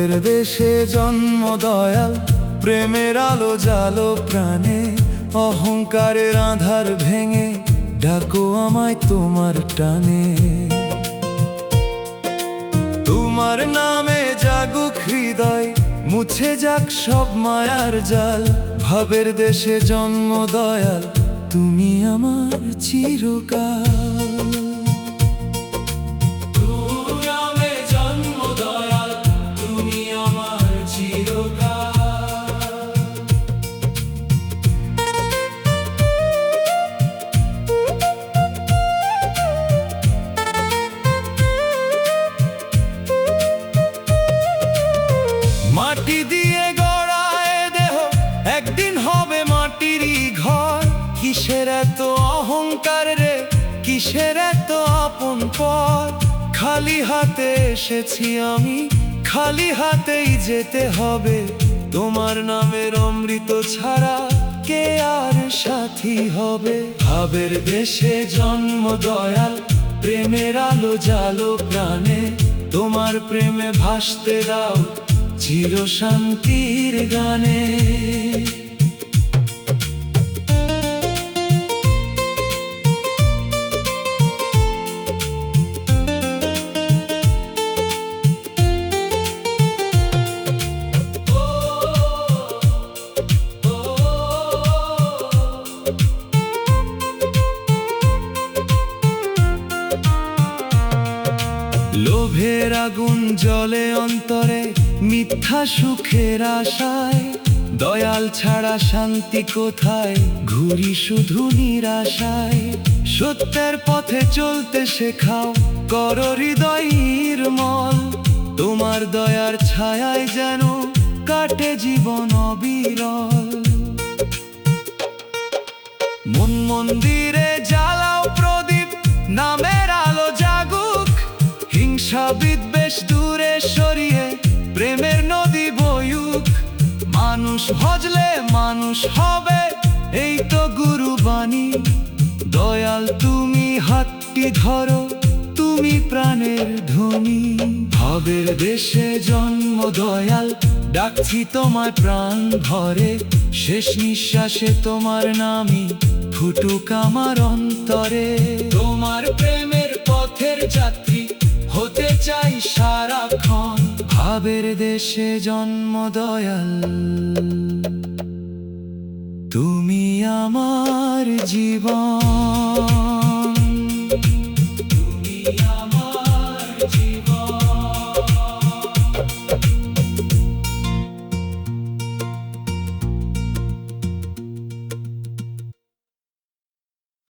ভাবের দেশে জন্ম দয়াল, প্রেমের আলো জালো প্রাণে, অহংকারের আঁধার ভেঙে ডাকো আমায় তোমার টানে। তোমার নামে জাগুক হৃদয়, মুছে যাক সব মায়ার জাল। ভাবের দেশে জন্ম দয়াল, তুমি আমার চিরকাল। মাটি দিয়ে গড়া এ দেহ একদিন হবে মাটিরই ঘর। কিসের এত অহংকার রে, কিসের এত আপন পর? খালি হাতে এসেছি আমি, খালি হাতেই যেতে হবে। তোমার নামের অমৃত ছাড়া কে আর সাথী হবে? ভাবের দেশে জন্ম দয়াল, প্রেমের আলো জালো প্রাণে। তোমার প্রেমে ভাসতে দাও চির শান্তির গানে। লোভের আগুন জ্বলে অন্তরে, মিথ্যা সুখের আশায়। দয়াল ছাড়া শান্তি কোথায়, ঘুরি শুধু নিরাশায়। সত্যের পথে চলতে শেখাও, করো হৃদয় নির্মল। তোমার দয়ার ছায়ায় যেন কাটে জীবন অবিরল। মন মন্দিরে জ্বালাও প্রদীপ, নামের আলো জাগুক। হিংসা বিদ্বেষ দূরে সরিয়ে প্রেমের নদী বয়ুক। মানুষ ভজলে মানুষ হবে, এই তো গুরুবাণী। দয়াল তুমি হাতটি ধরো, তুমি প্রাণের ধ্বনি। ভাবের দেশে জন্ম দয়াল, ডাকছি তোমায় প্রাণ ভরে। শেষ নিঃশ্বাসে তোমার নামই ফুটুক আমার অন্তরে। তোমার প্রেমের পথের যাত্রী হতে চাই সারাক্ষণ। ভাবের দেশে জন্ম দয়াল, তুমি আমার জীবন।